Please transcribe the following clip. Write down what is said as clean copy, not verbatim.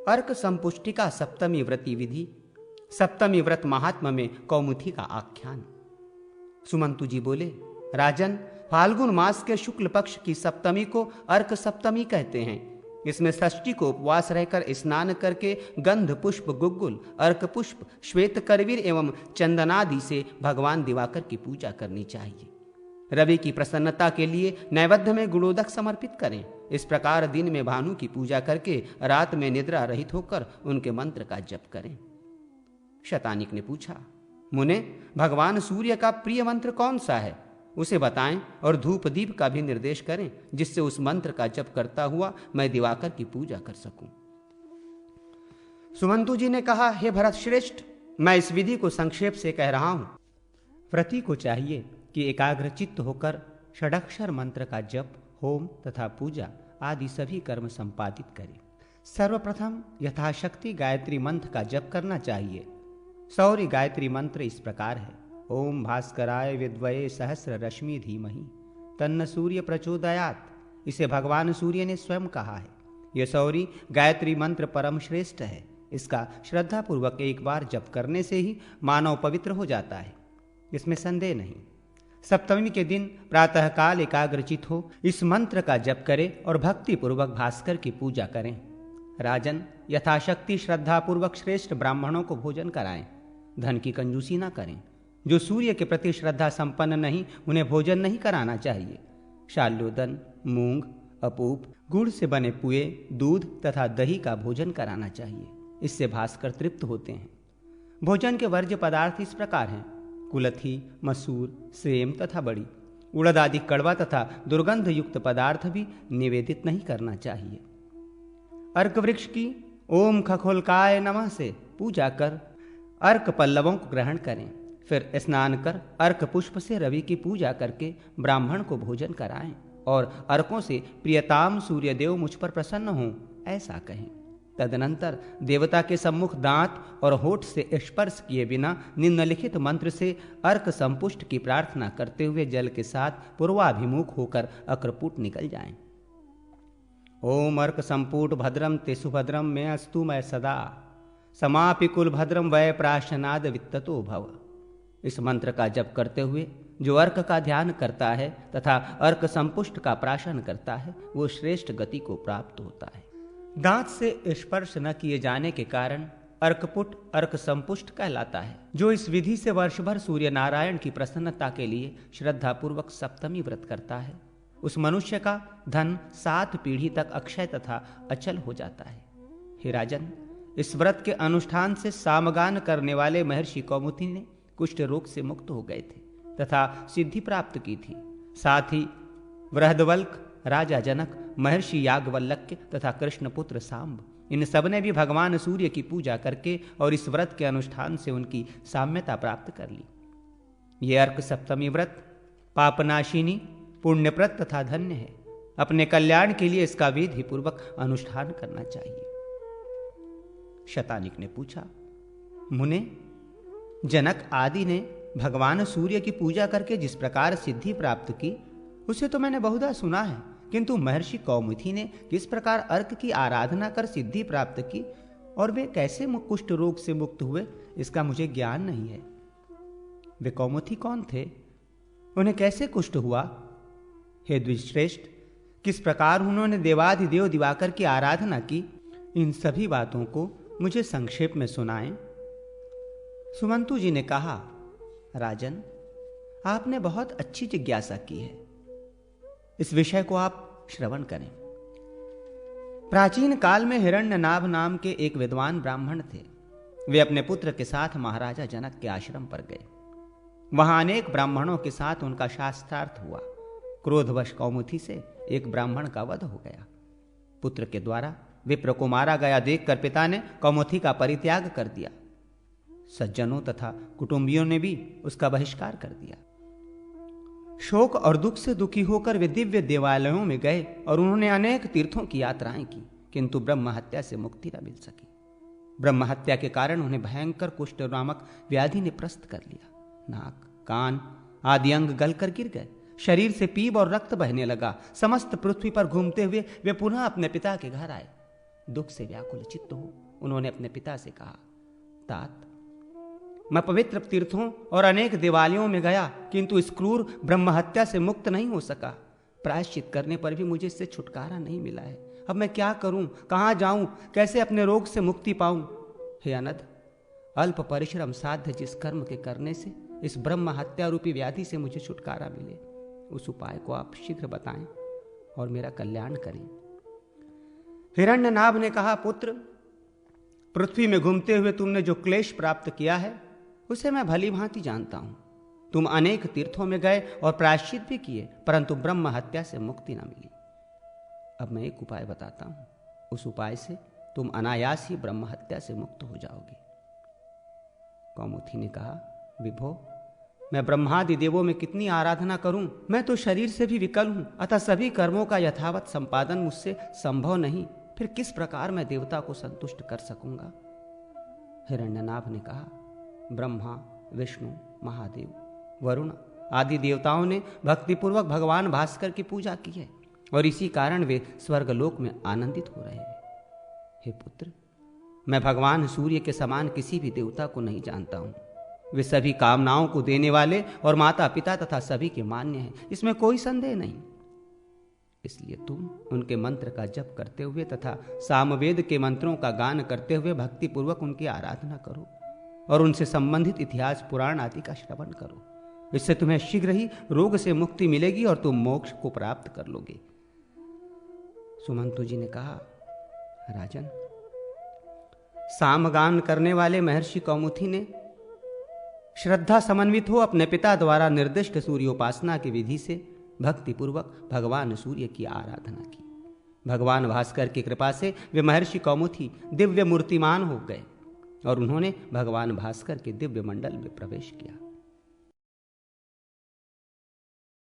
अर्क संपुष्टिका सप्तमी व्रति विधि, सप्तमी व्रत महात्मा में कौमुदी का आख्यान। सुमंतु जी बोले, राजन, फाल्गुन मास के शुक्ल पक्ष की सप्तमी को अर्क सप्तमी कहते हैं। इसमें षष्ठी को उपवास रहकर स्नान करके गंध पुष्प, गुग्गुल, अर्क पुष्प, श्वेत करवीर एवं चंदनादि से भगवान दिवाकर की पूजा करनी चाहिए। रवि की प्रसन्नता के लिए नैवेद्य में गुणोदक समर्पित करें। इस प्रकार दिन में भानु की पूजा करके रात में निद्रा रहित होकर उनके मंत्र का जप करें। शतानिक ने पूछा, मुने, भगवान सूर्य का प्रिय मंत्र कौन सा है, उसे बताएं और धूप दीप का भी निर्देश करें, जिससे उस मंत्र का जप करता हुआ मैं दिवाकर की पूजा कर सकूं। सुमंतु जी ने कहा, हे भरत श्रेष्ठ, मैं इस विधि को संक्षेप से कह रहा हूं। व्रती को चाहिए कि एकाग्रचित्त होकर षडक्षर मंत्र का जप, होम तथा पूजा आदि सभी कर्म संपादित करे। सर्वप्रथम यथाशक्ति गायत्री मंत्र का जप करना चाहिए। सौर्य गायत्री मंत्र इस प्रकार है, ओम भास्कराय विद्महे सहस्र रश्मि धीमहि तन्न सूर्य प्रचोदयात्। इसे भगवान सूर्य ने स्वयं कहा है। यह सौर्य गायत्री मंत्र परम श्रेष्ठ है। इसका श्रद्धापूर्वक एक बार जप करने से ही मानव पवित्र हो जाता है, इसमें संदेह नहीं। सप्तमी के दिन प्रातःकाल एकाग्रचित हो इस मंत्र का जप करें और भक्ति पूर्वक भास्कर की पूजा करें। राजन, यथाशक्ति श्रद्धापूर्वक श्रेष्ठ ब्राह्मणों को भोजन कराएं। धन की कंजूसी ना करें। जो सूर्य के प्रति श्रद्धा संपन्न नहीं, उन्हें भोजन नहीं कराना चाहिए। शाल्योदन, मूंग, अपूप, गुड़ से बने पुए, दूध तथा दही का भोजन कराना चाहिए। इससे भास्कर तृप्त होते हैं। भोजन के वर्ज्य पदार्थ इस प्रकार हैं, कुलथी, मसूर, सेम तथा बड़ी। उड़द आदि कड़वा तथा दुर्गंध युक्त पदार्थ भी निवेदित नहीं करना चाहिए। अर्क वृक्ष की ओम खखोलकाय नमः से पूजा कर अर्क पल्लवों को ग्रहण करें। फिर स्नान कर अर्क पुष्प से रवि की पूजा करके ब्राह्मण को भोजन कराएं और अर्कों से प्रियताम सूर्यदेव मुझ पर प्रसन्न हों, ऐसा कहें। तदनंतर देवता के सम्मुख दांत और होठ से स्पर्श किए बिना निम्नलिखित मंत्र से अर्क संपुष्ट की प्रार्थना करते हुए जल के साथ पूर्वाभिमुख होकर अक्रपुट निकल जाएं। ओम अर्क संपुट भद्रम ते सुभद्रम में अस्तु मैं सदा समापि कुल भद्रम वै प्राशनाद वित्ततो भव। इस मंत्र का जप करते हुए जो अर्क का ध्यान करता है तथा अर्क संपुष्ट का प्राशन करता है, वो श्रेष्ठ गति को प्राप्त होता है। दांत से स्पर्श न किए जाने के कारण अर्कपुट अर्क संपुष्ट कहलाता है। जो इस विधि से वर्ष भर सूर्य नारायण की प्रसन्नता के लिए श्रद्धापूर्वक सप्तमी व्रत करता है, उस मनुष्य का धन 7 पीढ़ी तक अक्षय तथा अचल हो जाता है। हे राजन, इस व्रत के अनुष्ठान से सामगान करने वाले महर्षि कौमुदी ने कुष्ठ रोग से मुक्त हो गए थे तथा सिद्धि प्राप्त की थी। साथ ही बृहदवल्क, राजा जनक, महर्षि याज्ञवल्क्य तथा कृष्णपुत्र सांब, इन सब ने भी भगवान सूर्य की पूजा करके और इस व्रत के अनुष्ठान से उनकी साम्यता प्राप्त कर ली। ये अर्क सप्तमी व्रत पापनाशिनी, पुण्यप्रद तथा धन्य है। अपने कल्याण के लिए इसका विधि पूर्वक अनुष्ठान करना चाहिए। शतानिक ने पूछा, मुने, जनक आदि ने भगवान सूर्य की पूजा करके जिस प्रकार सिद्धि प्राप्त की, उसे तो मैंने बहुधा सुना है, किंतु महर्षि कौमुदी ने किस प्रकार अर्क की आराधना कर सिद्धि प्राप्त की और वे कैसे कुष्ठ रोग से मुक्त हुए, इसका मुझे ज्ञान नहीं है। वे कौमुदी कौन थे? उन्हें कैसे कुष्ठ हुआ? हे द्विजश्रेष्ठ, किस प्रकार उन्होंने देवाधिदेव दिवाकर की आराधना की, इन सभी बातों को मुझे संक्षेप में सुनाएं। सुमंतु जी ने कहा, राजन, आपने बहुत अच्छी जिज्ञासा की है। इस विषय को आप श्रवण करें। प्राचीन काल में हिरण्यनाभ नाम के एक विद्वान ब्राह्मण थे। वे अपने पुत्र के साथ महाराजा जनक के आश्रम पर गए। वहां अनेक ब्राह्मणों के साथ उनका शास्त्रार्थ हुआ। क्रोधवश कौमुदी से एक ब्राह्मण का वध हो गया। पुत्र के द्वारा विप्र को मारा गया देखकर पिता ने कौमुदी का परित्याग कर दिया। सज्जनों तथा कुटुंबियों ने भी उसका बहिष्कार कर दिया। शोक और दुख से दुखी होकर वे दिव्य देवालयों में गए और उन्होंने अनेक तीर्थों की यात्राएं की, किंतु ब्रह्म हत्या से मुक्ति न मिल सकी। ब्रह्म हत्या के कारण उन्हें भयंकर कुष्ठ नामक व्याधि ने प्रस्त कर लिया। नाक, कान आदि अंग गलकर गिर गए। शरीर से पीप और रक्त बहने लगा। समस्त पृथ्वी पर घूमते हुए वे पुनः अपने पिता के घर आए। दुख से व्याकुल चित्त हो उन्होंने अपने पिता से कहा, तात, मैं पवित्र तीर्थों और अनेक दिवालियों में गया, किंतु इस क्रूर ब्रह्म हत्या से मुक्त नहीं हो सका। प्रायश्चित करने पर भी मुझे इससे छुटकारा नहीं मिला है। अब मैं क्या करूं, कहां जाऊं, कैसे अपने रोग से मुक्ति पाऊं? हे अनध, अल्प परिश्रम साध्य जिस कर्म के करने से इस ब्रह्म हत्या रूपी व्याधि से मुझे छुटकारा मिले, उस उपाय को आप शीघ्र बताएं और मेरा कल्याण करें। हिरण्यनाभ ने कहा, पुत्र, पृथ्वी में घूमते हुए तुमने जो क्लेश प्राप्त किया है उसे मैं भली भांति जानता हूं। तुम अनेक तीर्थों में गए और प्रायश्चित भी किए, परंतु ब्रह्म हत्या से मुक्ति न मिली। अब मैं एक उपाय बताता हूं, उस उपाय से तुम अनायास ही ब्रह्म हत्या से मुक्त हो जाओगे। कौमुदी ने कहा, विभो, मैं ब्रह्मादि देवों में कितनी आराधना करूं? मैं तो शरीर से भी विकल हूं, अतः सभी कर्मों का यथावत संपादन मुझसे संभव नहीं। फिर किस प्रकार मैं देवता को संतुष्ट कर सकूंगा? हिरण्यनाभ ने कहा, ब्रह्मा, विष्णु, महादेव, वरुण आदि देवताओं ने भक्तिपूर्वक भगवान भास्कर की पूजा की है और इसी कारण वे स्वर्गलोक में आनंदित हो रहे हैं। हे पुत्र, मैं भगवान सूर्य के समान किसी भी देवता को नहीं जानता हूं। वे सभी कामनाओं को देने वाले और माता पिता तथा सभी के मान्य हैं, इसमें कोई संदेह नहीं। इसलिए तुम उनके मंत्र का जप करते हुए तथा सामवेद के मंत्रों का गान करते हुए भक्तिपूर्वक उनकी आराधना करो और उनसे संबंधित इतिहास पुराण आदि का श्रवण करो। इससे तुम्हें शीघ्र ही रोग से मुक्ति मिलेगी और तुम मोक्ष को प्राप्त कर लोगे। सुमंतु जी ने कहा, राजन, सामगान करने वाले महर्षि कौमुदी ने श्रद्धा समन्वित हो अपने पिता द्वारा निर्दिष्ट सूर्योपासना की विधि से भक्तिपूर्वक भगवान सूर्य की आराधना की। भगवान भास्कर की कृपा से वे महर्षि कौमुदी दिव्य मूर्तिमान हो गए और उन्होंने भगवान भास्कर के दिव्य मंडल में प्रवेश किया।